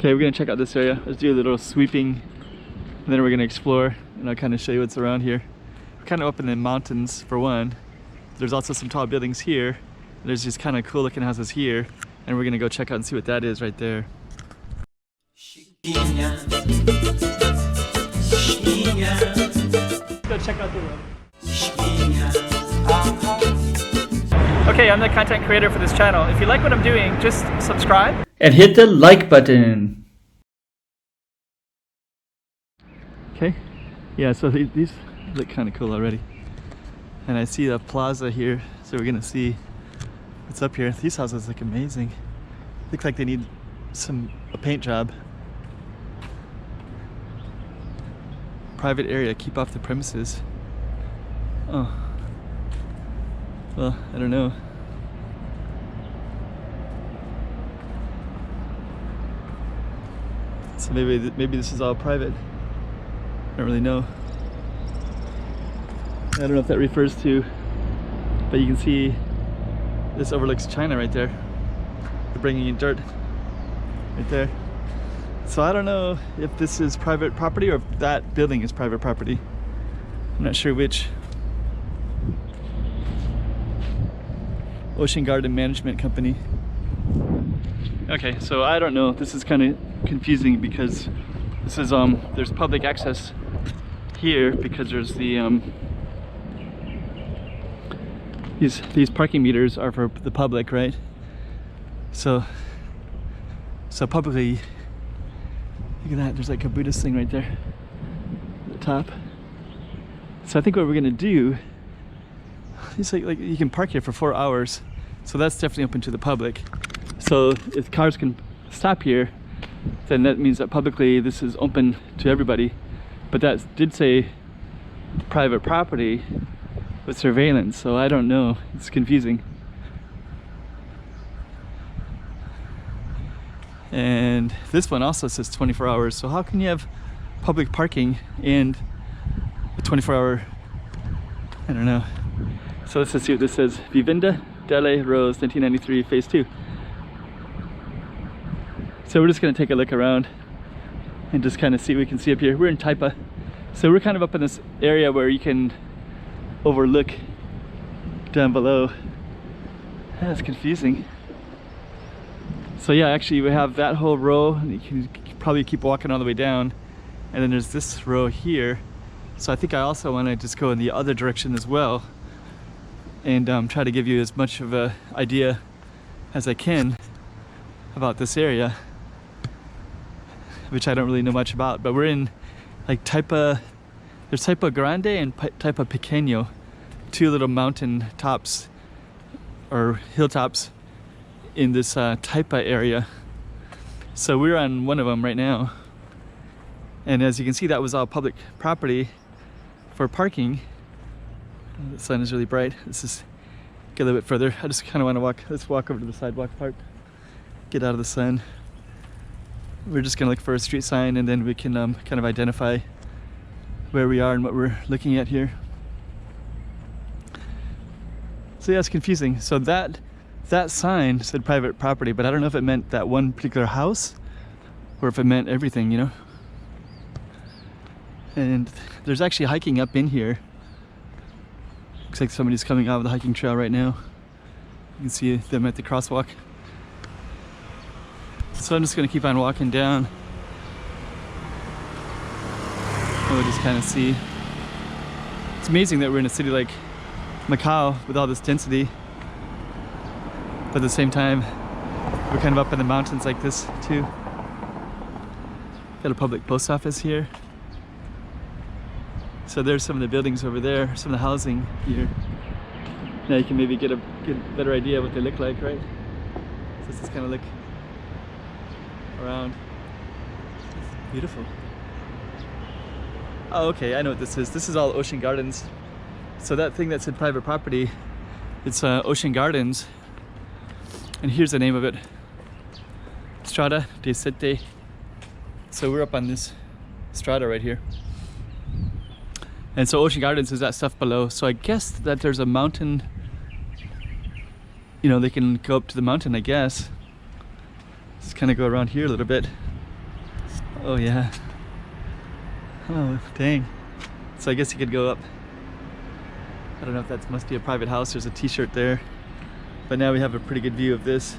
Okay, we're gonna check out this area. Let's do a little sweeping, and then we're gonna explore, and I'll kind of show you what's around here. We're kind of up in the mountains for one. There's also some tall buildings here. There's these kind of cool looking houses here, and we're gonna go check out and see what that is right there. Let's go check out the road. Okay, I'm the content creator for this channel. If you like what I'm doing, just subscribe and hit the like button. Okay, yeah, so these look kind of cool already. And I see the plaza here, so we're gonna see what's up here. These houses look amazing. Look like they need a paint job. Private area, keep off the premises. Oh. Well, I don't know. So maybe this is all private. I don't really know. I don't know if that refers to, but you can see this overlooks China right there. They're bringing in dirt right there. So I don't know if this is private property or if that building is private property. I'm not sure which. Ocean Garden Management Company. Okay, so I don't know. This is kind of confusing because this is there's public access here because there's the these parking meters are for the public, right? So publicly, look at that. There's like a Buddhist thing right there at the top. So I think what we're gonna do. It's like you can park here for 4 hours, so that's definitely open to the public. So if cars can stop here, then that means that publicly this is open to everybody. But that did say private property with surveillance, so I don't know. It's confusing. And this one also says 24 hours. So how can you have public parking and a 24-hour? I don't know. So let's just see what this says. Vivienda Delle Rose 1993 Phase 2. So we're just going to take a look around and just kind of see what we can see up here. We're in Taipa. So we're kind of up in this area where you can overlook down below. That's confusing. So yeah, actually we have that whole row, and you can probably keep walking all the way down. And then there's this row here. So I think I also want to just go in the other direction as well, and try to give you as much of an idea as I can about this area, which I don't really know much about. But we're in like Taipa. There's Taipa Grande and Taipa Pequena, two little mountain tops or hilltops in this Taipa area. So we're on one of them right now, and as you can see, that was all public property for parking. The sun is really bright. Let's just get a little bit further. I just kind of want to walk. Let's walk over to the sidewalk part, get out of the sun. We're just gonna look for a street sign, and then we can kind of identify where we are and what we're looking at here. So yeah, it's confusing. So that sign said private property, but I don't know if it meant that one particular house or if it meant everything, you know. And there's actually hiking up in here. Looks like somebody's coming out of the hiking trail right now. You can see them at the crosswalk. So I'm just gonna keep on walking down. And we'll just kind of see. It's amazing that we're in a city like Macau with all this density, but at the same time, we're kind of up in the mountains like this too. Got a public post office here. So there's some of the buildings over there, some of the housing here. Now you can maybe get a better idea of what they look like, right? So let's just kind of look around. It's beautiful. Oh, okay, I know what this is. This is all Ocean Gardens. So that thing that's in private property, it's Ocean Gardens. And here's the name of it. Estrada de Sete. So we're up on this strata right here. And so Ocean Gardens is that stuff below. So I guess that there's a mountain, you know, they can go up to the mountain, I guess. Just kind of go around here a little bit. Oh yeah. Oh dang. So I guess you could go up. I don't know if that must be a private house. There's a t-shirt there. But now we have a pretty good view of this.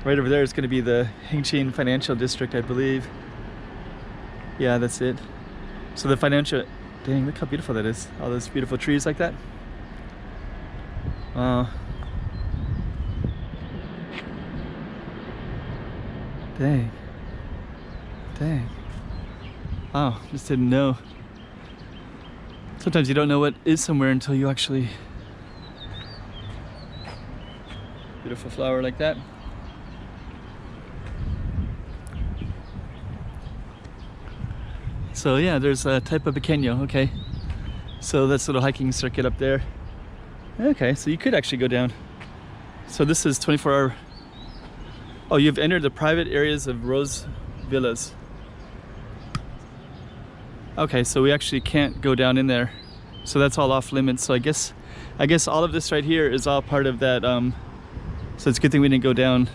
Right over there is going to be the Hengqin Financial District, I believe. Yeah, that's it. So the financial... Dang, look how beautiful that is. All those beautiful trees like that. Wow. Dang. Dang. Wow, just didn't know. Sometimes you don't know what is somewhere until you actually... Beautiful flower like that. So yeah, there's a Taipa Pequena, okay. So that's a little hiking circuit up there. Okay, so you could actually go down. So this is 24-hour. Oh, you've entered the private areas of Rose Villas. Okay, so we actually can't go down in there. So that's all off limits. So I guess all of this right here is all part of that. So it's a good thing we didn't go down.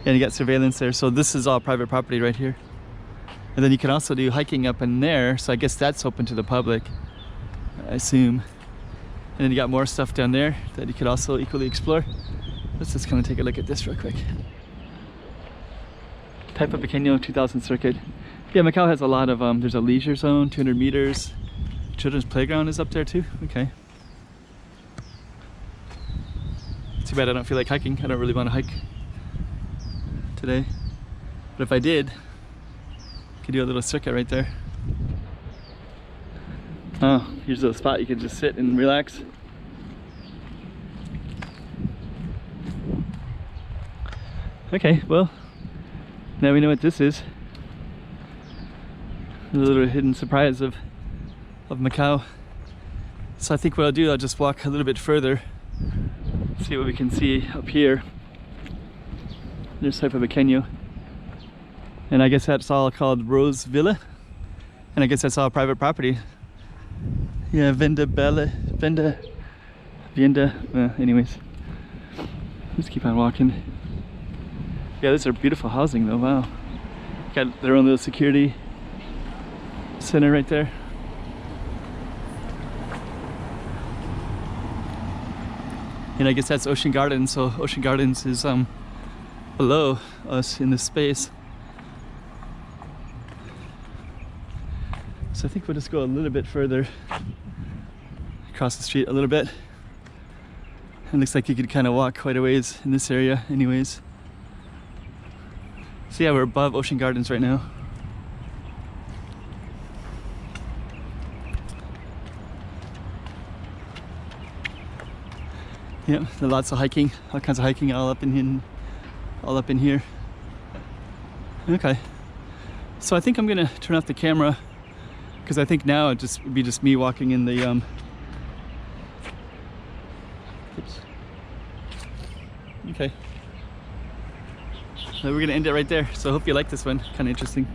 And you got surveillance there. So this is all private property right here. And then you can also do hiking up in there. So I guess that's open to the public, I assume. And then you got more stuff down there that you could also equally explore. Let's just kind of take a look at this real quick. Taipa Pequena 2000 circuit. Yeah, Macau has a lot of, there's a leisure zone, 200 meters. Children's playground is up there too. Okay. Too bad I don't feel like hiking. I don't really want to hike today. But if I did, I could do a little circuit right there. Oh, here's a spot you can just sit and relax. Okay, well, now we know what this is. A little hidden surprise of Macau. So I think what I'll do, I'll just walk a little bit further, see what we can see up here. There's Taipa Pequena. And I guess that's all called Rose Villa. And I guess that's all private property. Yeah, Vienda. Anyways, let's keep on walking. Yeah, these are beautiful housing though, wow. Got their own little security center right there. And I guess that's Ocean Gardens, so Ocean Gardens is below us in this space. So I think we'll just go a little bit further across the street a little bit. It looks like you could kind of walk quite a ways in this area anyways. So yeah, we're above Ocean Gardens right now. Yeah, there's lots of hiking, all kinds of hiking all up in here. Okay. So I think I'm gonna turn off the camera because I think now it would be just me walking in the oops. Okay. So we're gonna end it right there. So I hope you like this one. Kind of interesting.